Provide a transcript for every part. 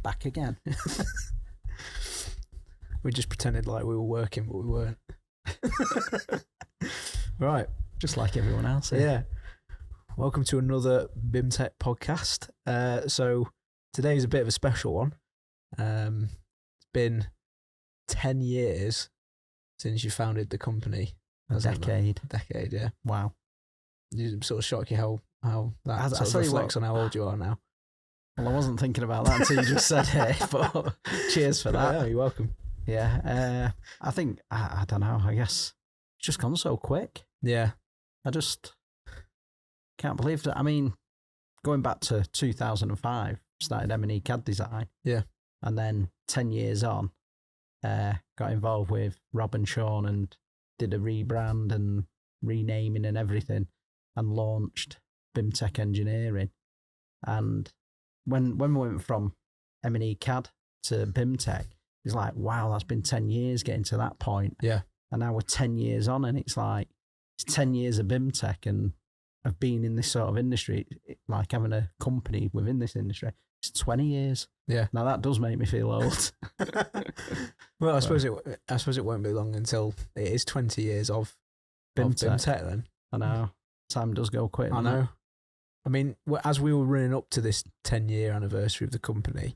back again. We just pretended like we were working, but we weren't. Right. Just like everyone else. Yeah. Welcome to another BIMTech podcast. So today's a bit of a special one. It's been 10 years since you founded the company. A decade. Yeah. Wow. You sort of shock you how that I sort of reflects on how old you are now. Well, I wasn't thinking about that until you just said it, but cheers for that. Yeah, you're welcome. Yeah. I think, I don't know, I guess it's just gone so quick. Yeah. I just can't believe that. I mean, going back to 2005, started M&E CAD design. Yeah. And then 10 years on, got involved with Rob and Sean and did a rebrand and renaming and everything and launched BIMTech Engineering. And when we went from M&E CAD to BIMTech, it's like, wow, that's been 10 years getting to that point. Yeah. And now we're 10 years on and it's like, it's 10 years of BIMTech and of being in this sort of industry, like having a company within this industry. It's 20 years. Yeah. Now that does make me feel old. Well, I suppose it won't be long until it is 20 years of BIMTech then. I know. Time does go quick. I know. I mean, as we were running up to this 10-year anniversary of the company,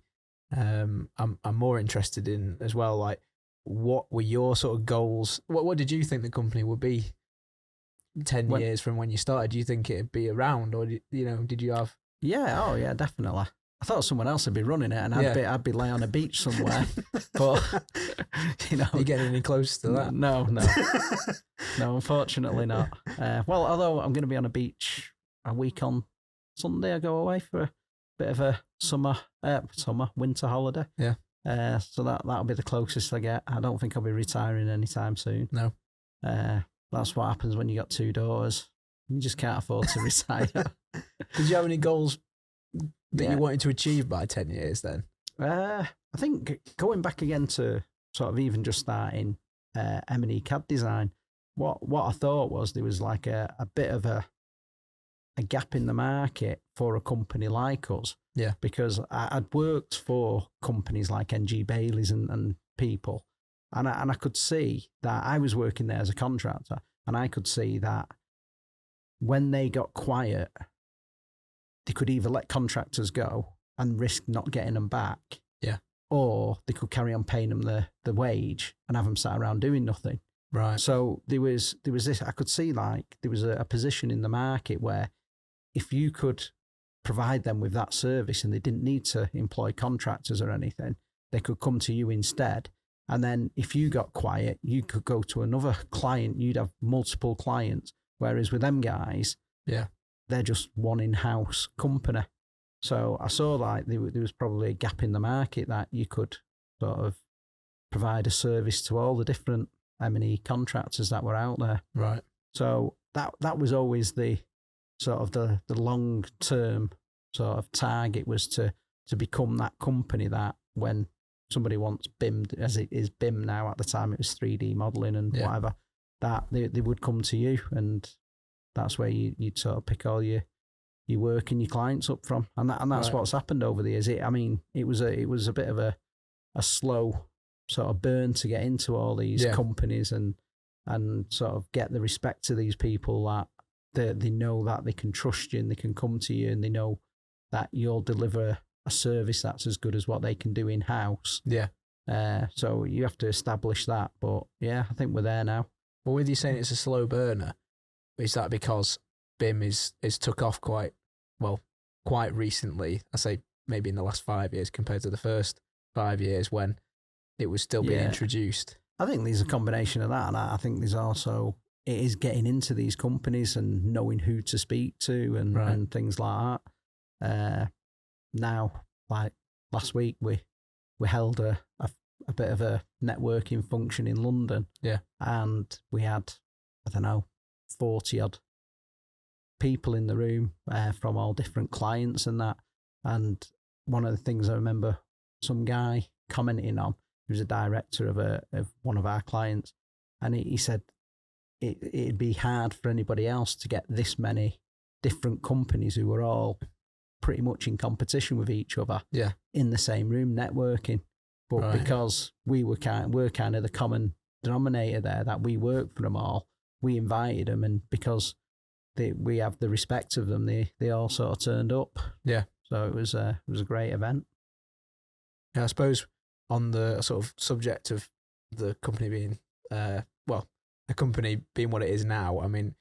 I'm more interested in as well, like, what were your sort of goals? What did you think the company would be 10 years from when you started? Do you think it'd be around, or did you have? Yeah. Oh, yeah. Definitely. I thought someone else would be running it, and I'd be laying on a beach somewhere. But Are you getting any closer to that? No, unfortunately not. Well, although I'm going to be on a beach a week on Sunday, I go away for a bit of a winter holiday. Yeah. So that'll be the closest I get. I don't think I'll be retiring anytime soon. No. That's what happens when you got two daughters. You just can't afford to retire. Did you have any goals that you wanted to achieve by 10 years then? I think going back again to sort of even just starting M&E CAD design, what I thought was there was like a bit of a gap in the market for a company like us. Yeah. Because I'd worked for companies like NG Bailey's and people, and I could see that I was working there as a contractor, and I could see that when they got quiet, they could either let contractors go and risk not getting them back. Yeah. Or they could carry on paying them the wage and have them sat around doing nothing. Right. So there was this, I could see like there was a position in the market where if you could provide them with that service and they didn't need to employ contractors or anything, they could come to you instead. And then if you got quiet, you could go to another client. You'd have multiple clients. Whereas with them guys, yeah, they're just one in-house company. So I saw like there was probably a gap in the market that you could sort of provide a service to all the different M&E contractors that were out there. Right. So that was always the sort of the long-term sort of target, was to become that company that when somebody wants BIM, as it is BIM now, at the time it was 3D modelling and whatever, that they would come to you, and that's where you'd sort of pick all your work and your clients up from, and that's what's happened over the years. It was a bit of a slow sort of burn to get into all these companies and sort of get the respect to these people that they know that they can trust you and they can come to you and they know that you'll deliver a service that's as good as what they can do in house. Yeah. So you have to establish that, but yeah, I think we're there now. Well, with you saying it's a slow burner, is that because BIM is took off quite recently? I say maybe in the last 5 years compared to the first 5 years when it was still being introduced. I think there's a combination of that, and I think there's also, it is getting into these companies and knowing who to speak to and things like that. Now, like last week, we held a bit of a networking function in London. Yeah. And we had, 40 odd people in the room from all different clients and that. And one of the things I remember some guy commenting on, he was a director of one of our clients, and he said it'd be hard for anybody else to get this many different companies who were all pretty much in competition with each other Yeah. in the same room networking. But because we're kind of the common denominator there, that we work for them all, we invited them, and because we have the respect of them, they all sort of turned up. Yeah. So it was a great event. Yeah, I suppose on the sort of subject of the company being, a company being what it is now, I mean,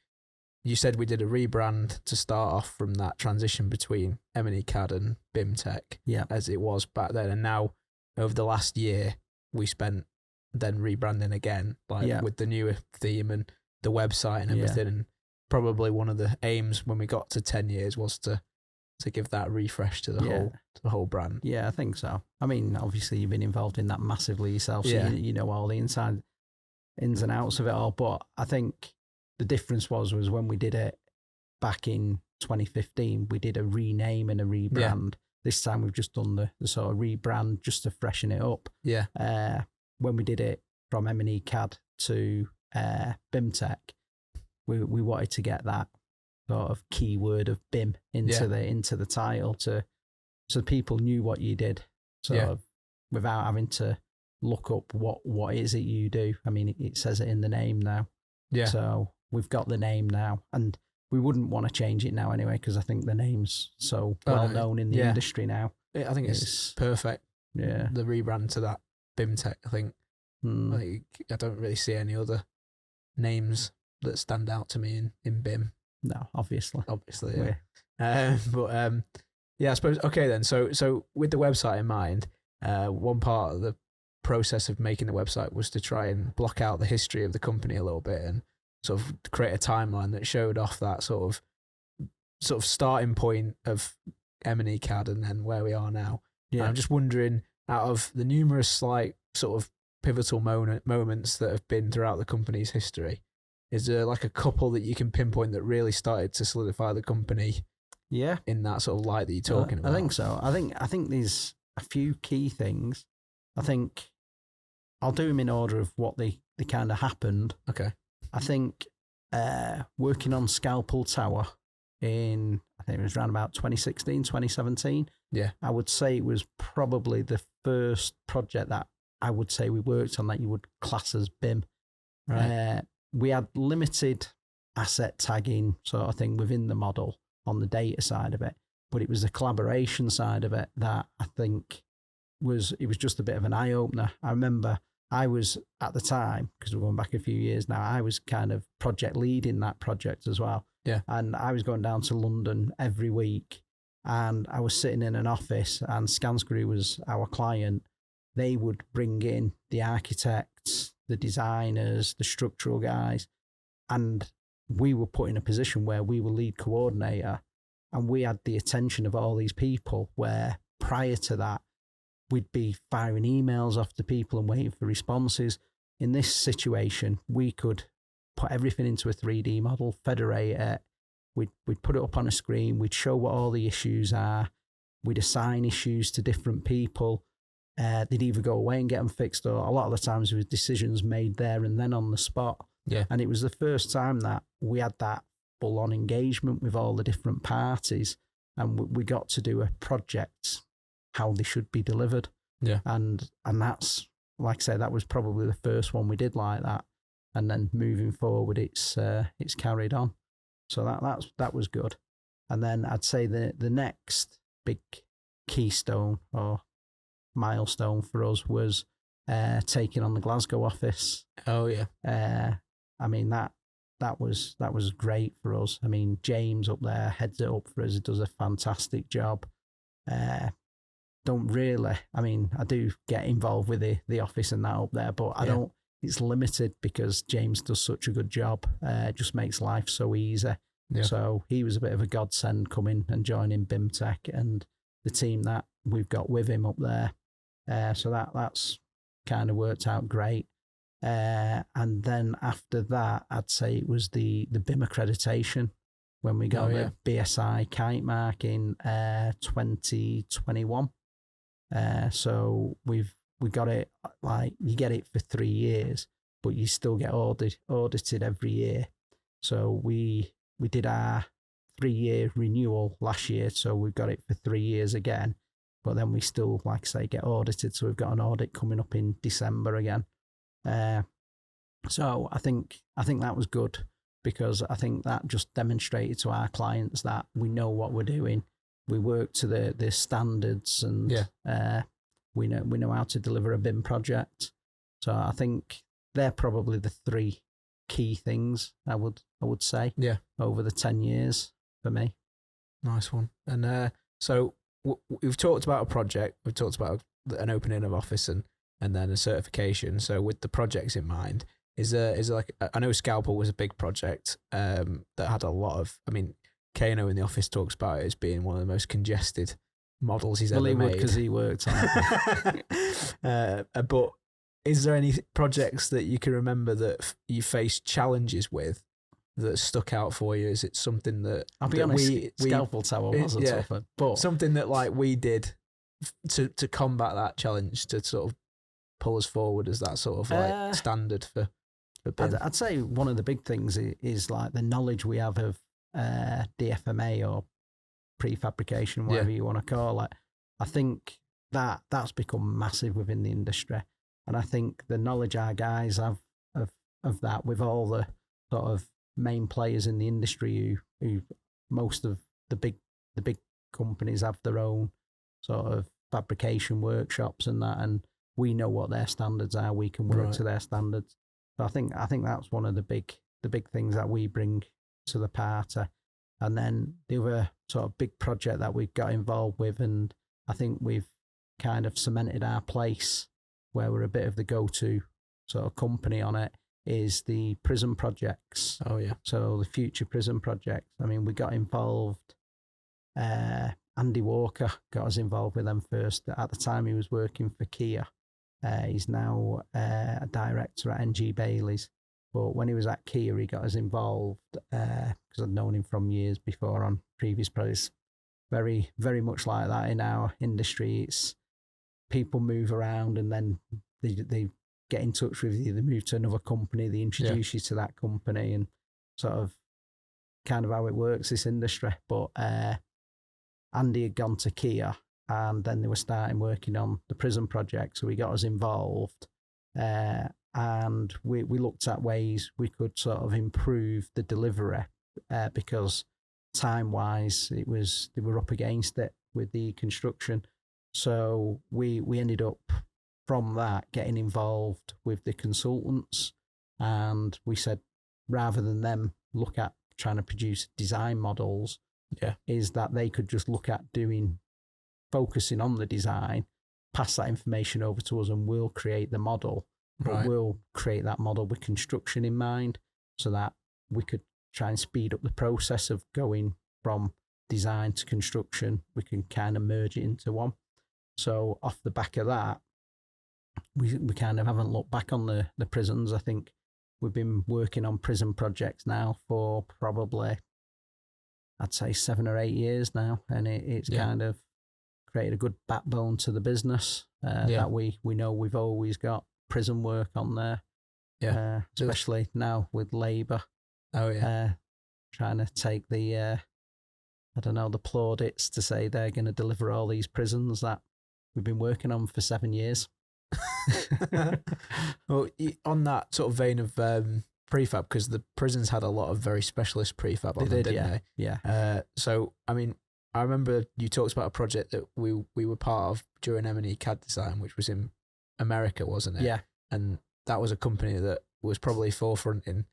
you said we did a rebrand to start off from that transition between M&E CAD and BIMTech, as it was back then. And now, over the last year, we spent then rebranding again, with the new theme and the website and everything. And probably one of the aims when we got to 10 years was to give that refresh to the whole brand. Yeah, I think so. I mean, obviously you've been involved in that massively yourself, so you know all the ins and outs of it all. But I think the difference was when we did it back in 2015, we did a rename and a rebrand. This time we've just done the sort of rebrand just to freshen it up. Yeah. When we did it from M&E CAD to BIMTech, we wanted to get that sort of keyword of BIM into the title so people knew what you did, sort of without having to look up what is it you do. I mean, it says it in the name now. Yeah. So we've got the name now, and we wouldn't want to change it now anyway, because I think the name's so well known in the industry now. I think it's perfect. Yeah. The rebrand to that BIMTech, I think. I don't really see any other names that stand out to me in BIM. No, obviously, yeah. I suppose, okay then, so with the website in mind, one part of the process of making the website was to try and block out the history of the company a little bit and sort of create a timeline that showed off that sort of starting point of M&E CAD and then where we are now. Yeah. And I'm just wondering, out of the numerous sort of pivotal moments that have been throughout the company's history, is there like a couple that you can pinpoint that really started to solidify the company? Yeah, in that sort of light that you're talking about. I think so. I think there's a few key things. I think I'll do them in order of what they kind of happened. Okay. I think working on Scalpel Tower in, I think it was around about 2016, 2017. Yeah. I would say it was probably the first project that I would say we worked on that you would class as BIM. Right. We had limited asset tagging sort of thing within the model on the data side of it, but it was the collaboration side of it that I think was just a bit of an eye-opener. I remember I was, at the time, because we're going back a few years now, I was kind of project lead in that project as well. Yeah. And I was going down to London every week, and I was sitting in an office, and Scanscrew was our client. They would bring in the architects, the designers, the structural guys, and we were put in a position where we were lead coordinator, and we had the attention of all these people, where prior to that, we'd be firing emails off to people and waiting for responses. In this situation, we could put everything into a 3D model, federate it, we'd put it up on a screen, we'd show what all the issues are, we'd assign issues to different people. They'd either go away and get them fixed, or a lot of the times there was decisions made there and then on the spot. Yeah. And it was the first time that we had that full-on engagement with all the different parties, and we got to do a project how they should be delivered. Yeah. And that's, like I say, that was probably the first one we did like that. And then moving forward, it's carried on. So that was good. And then I'd say the next big keystone or milestone for us was taking on the Glasgow office. Oh yeah. I mean that was great for us. I mean, James up there heads it up for us. He does a fantastic job. Don't really, I mean, I do get involved with the office and that up there, but I don't. It's limited because James does such a good job. It just makes life so easy. Yeah. So he was a bit of a godsend coming and joining BIMTech and the team that we've got with him up there. So that's kind of worked out great. And then after that, I'd say it was the BIM accreditation when we got the BSI kite mark in 2021. So we got it, like, you get it for 3 years, but you still get audited every year. So we did our 3-year renewal last year, so we've got it for 3 years again. But then we still, like I say, get audited. So we've got an audit coming up in December again. So I think that was good, because I think that just demonstrated to our clients that we know what we're doing. We work to the standards, and we know how to deliver a BIM project. So I think they're probably the 3 key things I would say over the 10 years for me. Nice one. And so we've talked about a project, we've talked about an opening of office and then a certification. So with the projects in mind, is there like, I know Scalpel was a big project that had a lot of, I mean, Kano in the office talks about it as being one of the most congested models he's ever made. Well, he would, because he worked on it. But is there any projects that you can remember that you faced challenges with that stuck out for you? Is it something that... I'll be honest, Scalpel Tower was a tough one. But something that like we did to combat that challenge, to sort of pull us forward as that sort of like standard for BIM? I'd say one of the big things is like the knowledge we have of DFMA or prefabrication, whatever you want to call it. I think that's become massive within the industry. And I think the knowledge our guys have of that, with all the sort of main players in the industry who most of the big companies have their own sort of fabrication workshops and that, and we know what their standards are. We can work to their standards. So I think that's one of the big things that we bring to the party. And then the other sort of big project that we've got involved with, and I think we've kind of cemented our place where we're a bit of the go-to sort of company on it, is the prison projects. Oh yeah. So the future prison projects. I mean, we got involved. Andy Walker got us involved with them first. At the time, he was working for Kia. He's now a director at NG Bailey's. But when he was at Kia, he got us involved because I'd known him from years before on previous projects. Very, very much like that in our industry. It's people move around and then they get in touch with you. They move to another company. They introduce you to that company, and sort of kind of how it works, this industry. But Andy had gone to Kia, and then they were starting working on the prison project. So he got us involved. And we looked at ways we could sort of improve the delivery because time-wise they were up against it with the construction. So we ended up from that getting involved with the consultants, and we said rather than them look at trying to produce design models, is that they could just look at focusing on the design, pass that information over to us, and we'll create the model. But we'll create that model with construction in mind, so that we could try and speed up the process of going from design to construction. We can kind of merge it into one. So off the back of that, we kind of haven't looked back on the prisons. I think we've been working on prison projects now for probably, I'd say 7 or 8 years now, and it's kind of created a good backbone to the business that we know we've always got prison work on there, especially now with Labour. Trying to take the the plaudits to say they're going to deliver all these prisons that we've been working on for 7 years. Well, on that sort of vein of prefab, because the prisons had a lot of very specialist prefab on them, didn't they? Yeah. So I mean, I remember you talked about a project that we were part of during M&E CAD design, which was in America, wasn't it? Yeah. And that was a company that was probably forefronting.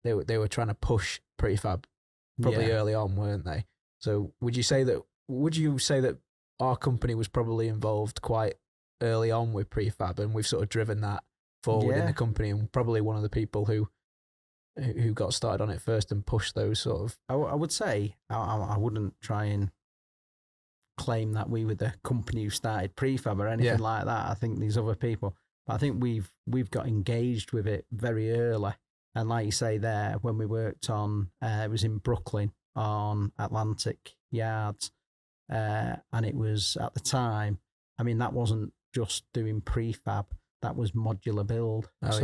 They were trying to push prefab probably early on, weren't they? So would you say that our company was probably involved quite early on with prefab, and we've sort of driven that forward in the company, and probably one of the people who got started on it first and pushed those sort of... I would say, I wouldn't try and claim that we were the company who started prefab or anything like that. I think these other people, but I think we've got engaged with it very early. And like you say there, when we worked on, it was in Brooklyn on Atlantic Yards, and it was at the time, I mean, that wasn't just doing prefab, that was modular build. We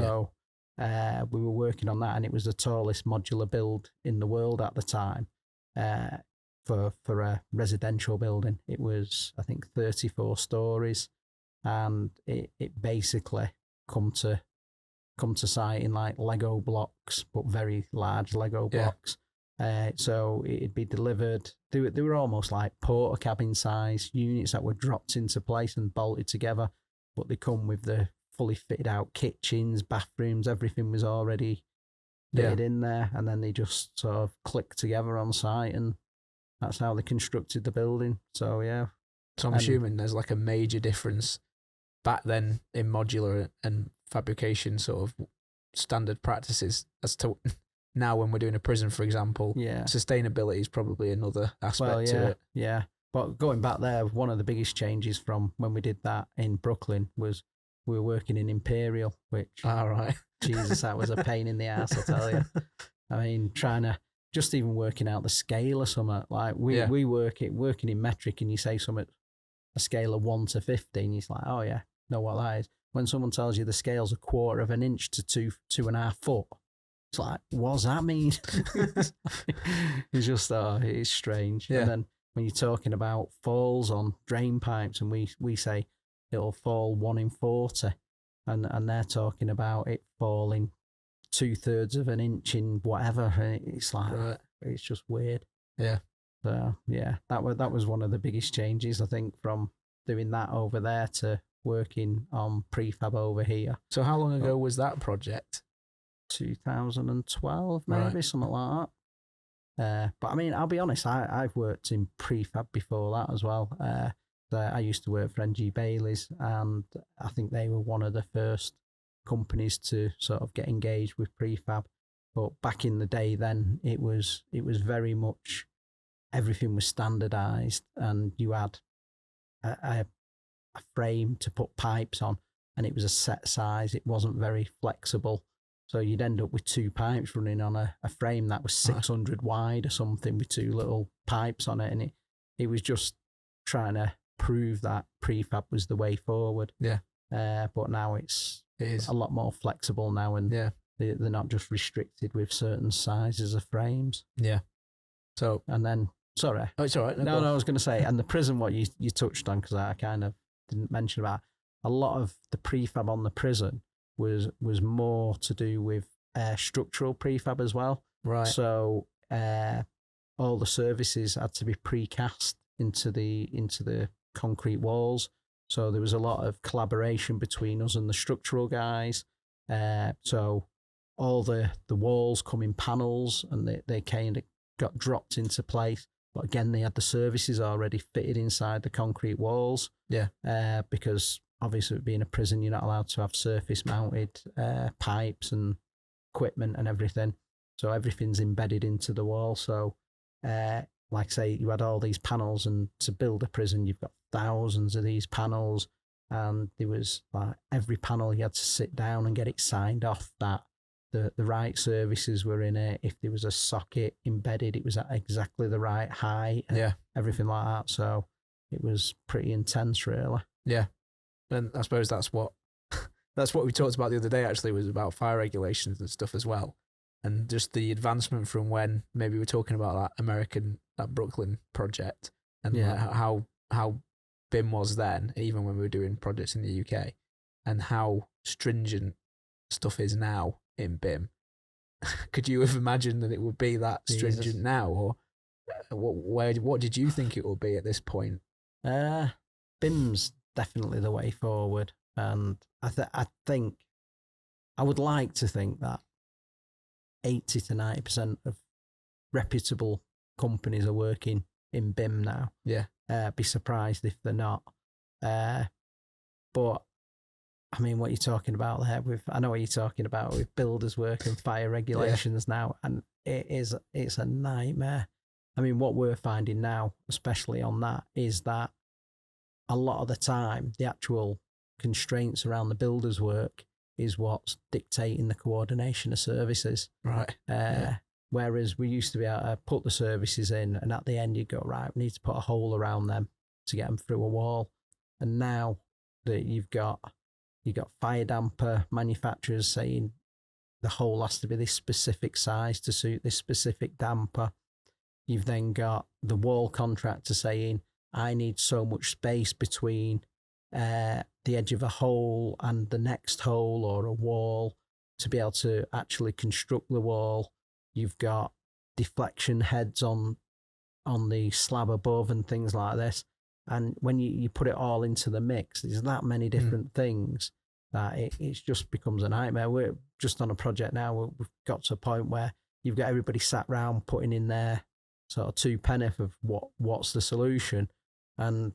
were working on that, and it was the tallest modular build in the world at the time. for a residential building. It was, I think, 34 stories, and it basically come to site in like Lego blocks, but very large Lego blocks. So it'd be delivered. They were almost like porter cabin size units that were dropped into place and bolted together, but they come with the fully fitted out kitchens, bathrooms, everything was already fitted in there, and then they just sort of clicked together on site, and that's how they constructed the building. So yeah. So I'm assuming there's like a major difference back then in modular and fabrication sort of standard practices as to now when we're doing a prison, for example. Yeah. Sustainability is probably another aspect to it. Yeah. But going back there, one of the biggest changes from when we did that in Brooklyn was we were working in Imperial, which, Jesus, that was a pain in the ass, I tell you. I mean, trying to, just even working out the scale of something, like we working in metric, and you say something, a scale of 1 to 15, you're like, oh yeah, know what that is. When someone tells you the scale's 1/4 of an inch to 2.5 foot, it's like, what does that mean? It's just, it's strange. Yeah. And then when you're talking about falls on drain pipes, and we say it'll fall 1 in 40, and they're talking about it falling 2/3 of an inch in whatever, and it's like, it's just weird. Yeah. So yeah, that was one of the biggest changes, I think, from doing that over there to working on prefab over here. So how long ago was that project? 2012, maybe, something like that. But I mean, I'll be honest, I've worked in prefab before that as well. I used to work for NG Bailey's, and I think they were one of the first companies to sort of get engaged with prefab. But back in the day then, it was very much, everything was standardized, and you had a frame to put pipes on, and it was a set size. It wasn't very flexible. So you'd end up with 2 pipes running on a frame that was 600 wide or something, with 2 little pipes on it. And it was just trying to prove that prefab was the way forward. Yeah. But now it is a lot more flexible now, and they're not just restricted with certain sizes of frames. Yeah. So, and then, sorry. Oh, it's all right. No, I was going to say, and the prison, what you touched on, because I kind of didn't mention about, a lot of the prefab on the prison was more to do with structural prefab as well. Right. So all the services had to be precast into the concrete walls. So there was a lot of collaboration between us and the structural guys. So all the walls come in panels, and they kind of got dropped into place. But again, they had the services already fitted inside the concrete walls. Yeah. Because obviously, being a prison, you're not allowed to have surface mounted pipes and equipment and everything. So everything's embedded into the wall. So, like say, you had all these panels, and to build a prison, you've got thousands of these panels. And there was like every panel, you had to sit down and get it signed off that the right services were in it. If there was a socket embedded, it was at exactly the right height. Yeah. Everything like that. So it was pretty intense, really. Yeah. And I suppose that's what we talked about the other day, actually, was about fire regulations and stuff as well. And just the advancement from when maybe we're talking about that Brooklyn project, and like how BIM was then, even when we were doing projects in the UK, and how stringent stuff is now in BIM. Could you have imagined that it would be that stringent now? Or what did you think it would be at this point? BIM's definitely the way forward, and I think I would like to think that 80 to 90% of reputable companies are working in BIM now. Yeah. Be surprised if they're not. But I mean, what you're talking about there I know what you're talking about with builders work and fire regulations now, and it's a nightmare. I mean, what we're finding now, especially on that, is that a lot of the time, the actual constraints around the builder's work is what's dictating the coordination of services. Right. Whereas we used to be able to put the services in, and at the end you go, right, we need to put a hole around them to get them through a wall. And now that you've got fire damper manufacturers saying the hole has to be this specific size to suit this specific damper. You've then got the wall contractor saying, I need so much space between the edge of a hole and the next hole or a wall to be able to actually construct the wall. You've got deflection heads on the slab above and things like this. And when you put it all into the mix, there's that many different things that it just becomes a nightmare. We're just on a project now. We've got to a point where you've got everybody sat round putting in their sort of two penneth of what's the solution. And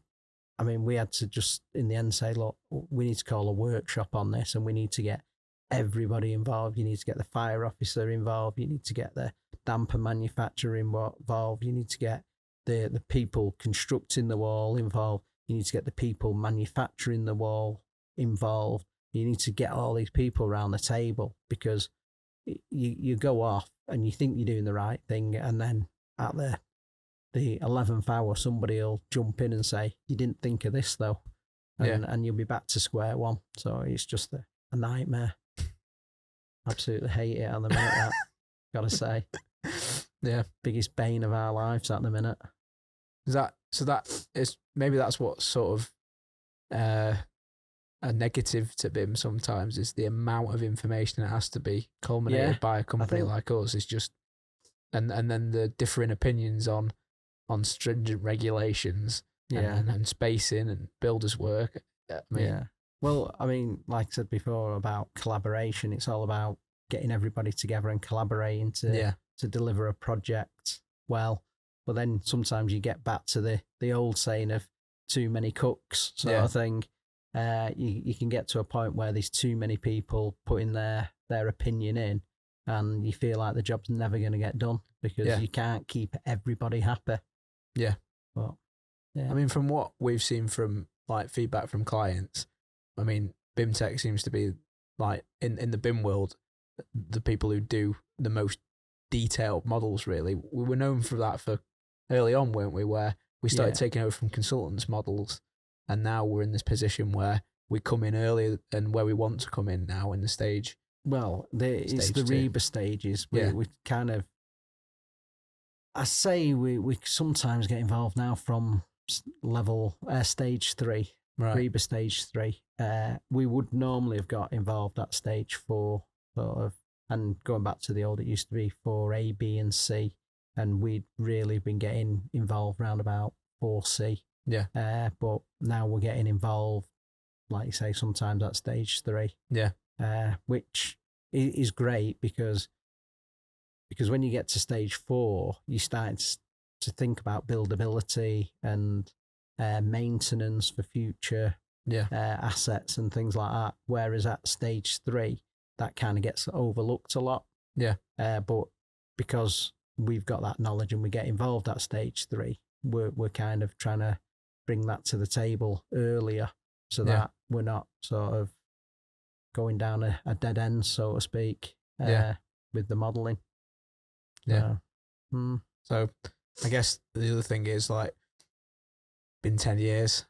I mean, we had to just in the end say, look, we need to call a workshop on this, and we need to get everybody involved. You need to get the fire officer involved. You need to get the damper manufacturer involved. You need to get the people constructing the wall involved. You need to get the people manufacturing the wall involved. You need to get all these people around the table, because you go off and you think you're doing the right thing, and then at the 11th hour, somebody will jump in and say, you didn't think of this though. And you'll be back to square one. So it's just a nightmare. Absolutely hate it at the minute, that, gotta say. Yeah. Biggest bane of our lives at the minute. Maybe that's what sort of a negative to BIM sometimes, is the amount of information that has to be culminated by a company like us. Is just and then the differing opinions on stringent regulations and spacing and builders work. Well, I mean, like I said before about collaboration, it's all about getting everybody together and collaborating to deliver a project well. But then sometimes you get back to the old saying of too many cooks sort of thing. You can get to a point where there's too many people putting their opinion in, and you feel like the job's never going to get done because you can't keep everybody happy. Yeah. But, I mean, from what we've seen from like feedback from clients, I mean, BIMTech seems to be like in the BIM world, the people who do the most detailed models. Really, we were known for that for early on, weren't we? Where we started taking over from consultants' models, and now we're in this position where we come in earlier and where we want to come in now in the stage. Well, it's the Reba stages. We kind of, I say we sometimes get involved now from level stage 3. Right. Reba stage 3. We would normally have got involved at stage 4, sort of, and going back to the old, it used to be 4A, B, and C, and we'd really been getting involved round about 4C. Yeah. But now we're getting involved, like you say, sometimes at stage 3. Yeah. Which is great because when you get to stage 4, you start to think about buildability and maintenance for future assets and things like that. Whereas at stage 3, that kind of gets overlooked a lot. Yeah. But because we've got that knowledge and we get involved at stage 3, we're kind of trying to bring that to the table earlier so that we're not sort of going down a dead end, so to speak, with the modelling. Yeah. So I guess the other thing is, like, been 10 years.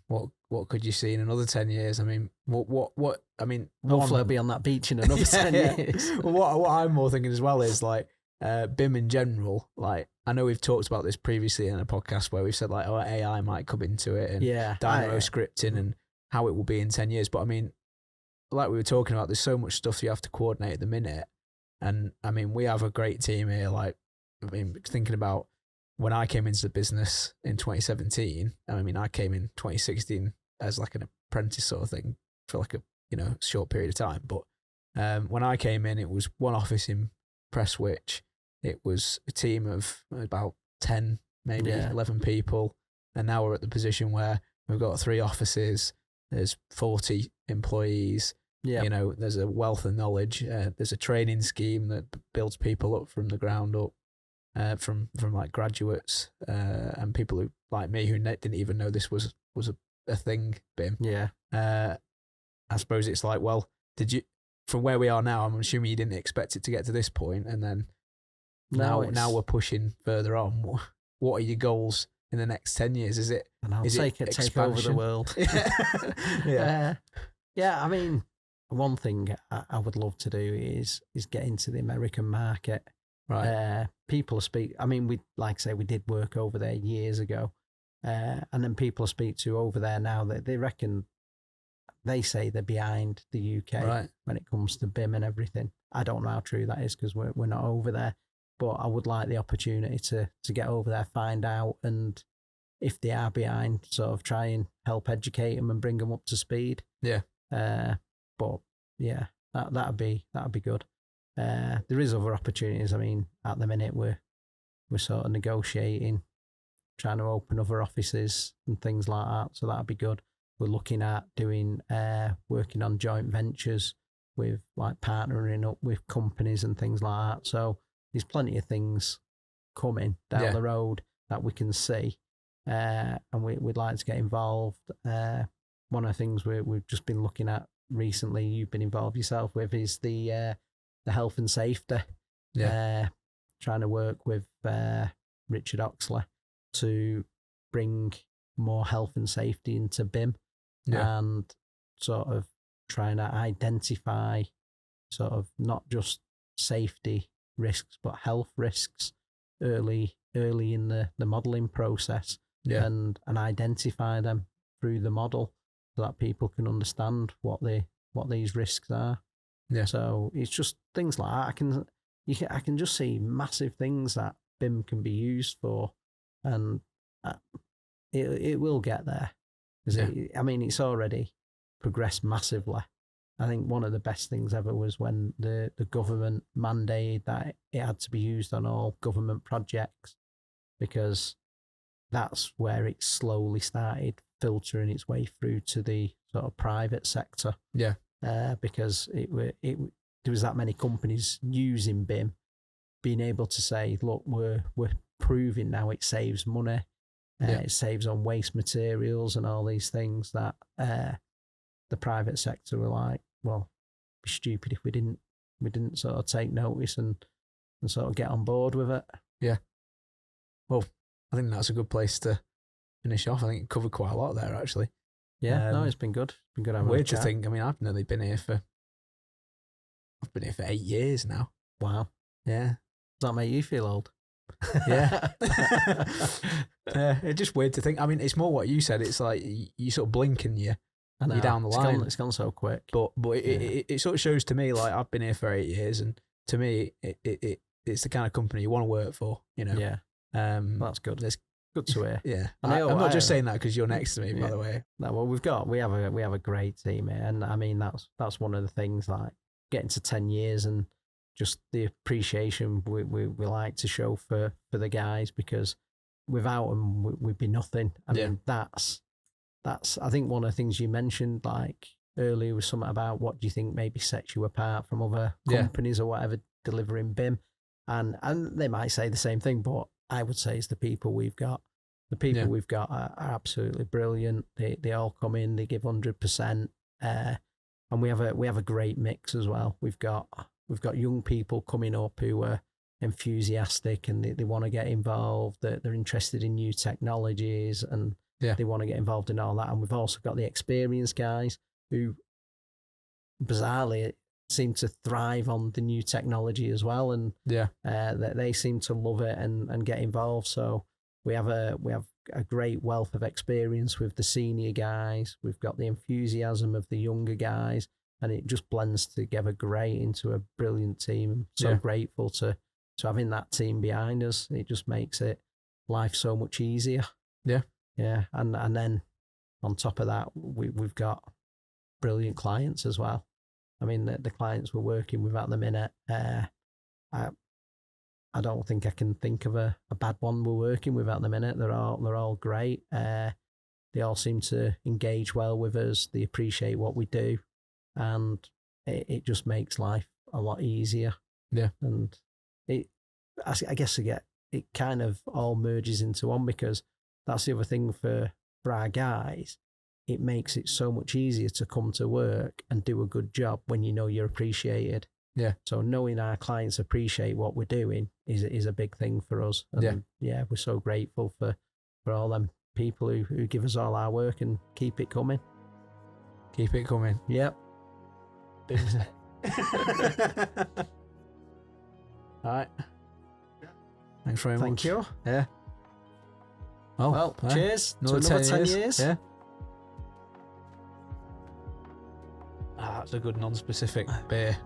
What could you see in another 10 years? I mean, what I mean, hopefully I'll be on that beach in another 10 years. Well, what I'm more thinking as well is, like, BIM in general. Like, I know we've talked about this previously in a podcast where we've said, like, AI might come into it, and dynamo scripting and how it will be in 10 years. But I mean, like we were talking about, there's so much stuff you have to coordinate at the minute. And I mean, we have a great team here. Like, I mean, thinking about when I came into the business in 2017, I mean, I came in 2016 as like an apprentice sort of thing for like a, short period of time. But when I came in, it was one office in Prestwich. It was a team of about 10, maybe 11 people. And now we're at the position where we've got 3 offices. There's 40 employees. Yeah. There's a wealth of knowledge. There's a training scheme that builds people up from the ground up, from like graduates and people who, like me, who didn't even know this was a thing, BIM. Yeah. I suppose it's like, well, did you, from where we are now, I'm assuming you didn't expect it to get to this point, and then now we're pushing further on. What are your goals in the next 10 years? Is it? And I'll take over the world. I mean, one thing I would love to do is get into the American market. Right. People speak. I mean, we did work over there years ago, and then people I speak to over there now that they reckon they say they're behind the UK when it comes to BIM and everything. I don't know how true that is because we're not over there, but I would like the opportunity to get over there, find out, and if they are behind, sort of try and help educate them and bring them up to speed. Yeah. But yeah, that'd be good. There is other opportunities. I mean, at the minute we're sort of negotiating, trying to open other offices and things like that. So that'd be good. We're looking at doing working on joint ventures with like partnering up with companies and things like that. So there's plenty of things coming down the road that we can see, and we'd like to get involved. One of the things we've just been looking at recently, you've been involved yourself with, is the health and safety. Trying to work with Richard Oxley to bring more health and safety into BIM, and sort of trying to identify sort of not just safety risks but health risks early in the modelling process, and identify them through the model so that people can understand what these risks are. So it's just things like that. I can just see massive things that BIM can be used for, and it will get there. I mean, it's already progressed massively. I think one of the best things ever was when the government mandated that it had to be used on all government projects, because that's where it slowly started filtering its way through to the sort of private sector. Because there was that many companies using BIM, being able to say, look, we're proving now it saves money, it saves on waste materials and all these things that the private sector were like, well, it'd be stupid if we didn't sort of take notice and sort of get on board with it. Well, I think that's a good place to finish off. I think it covered quite a lot there, actually. No, it's been good. It's been good having weird to think. I mean, I've nearly been here for 8 years now. Wow. Yeah. Does that make you feel old? Yeah. It's just weird to think. I mean, it's more what you said. It's like you sort of blink and you're down the line. It's gone so quick. But it sort of shows to me, like, I've been here for 8 years, and to me, it's the kind of company you want to work for, you know? Yeah. That's good. It's good to hear. Yeah. I'm not just saying that because you're next to me, by the way. No, well, we have a great team here, and I mean that's one of the things, like getting to 10 years and just the appreciation we like to show for the guys, because without them we'd be nothing. I mean, that's I think one of the things you mentioned like earlier was something about what do you think maybe sets you apart from other companies or whatever delivering BIM, and they might say the same thing, but I would say it's the people we've got. The people we've got are absolutely brilliant. They all come in, they give 100%, and we have a great mix as well. We've got young people coming up who are enthusiastic and they want to get involved. They're interested in new technologies and they want to get involved in all that. And we've also got the experienced guys who bizarrely seem to thrive on the new technology as well, and they seem to love it and get involved. So we have a great wealth of experience with the senior guys. We've got the enthusiasm of the younger guys, and it just blends together great into a brilliant team. I'm so grateful to having that team behind us. It just makes life so much easier. And then on top of that, we've got brilliant clients as well. I mean, the clients we're working with at the minute, I don't think I can think of a bad one we're working with at the minute. They're all great. They all seem to engage well with us. They appreciate what we do, and it just makes life a lot easier. And I guess it kind of all merges into one, because that's the other thing for our guys. It makes it so much easier to come to work and do a good job when you know you're appreciated. So knowing our clients appreciate what we're doing is a big thing for us. And we're so grateful for all them people who give us all our work and keep it coming. Keep it coming. Yep. All right. Thanks very much. Thank you. Yeah. Well, cheers to another 10 years. Yeah. That's a good non-specific beer.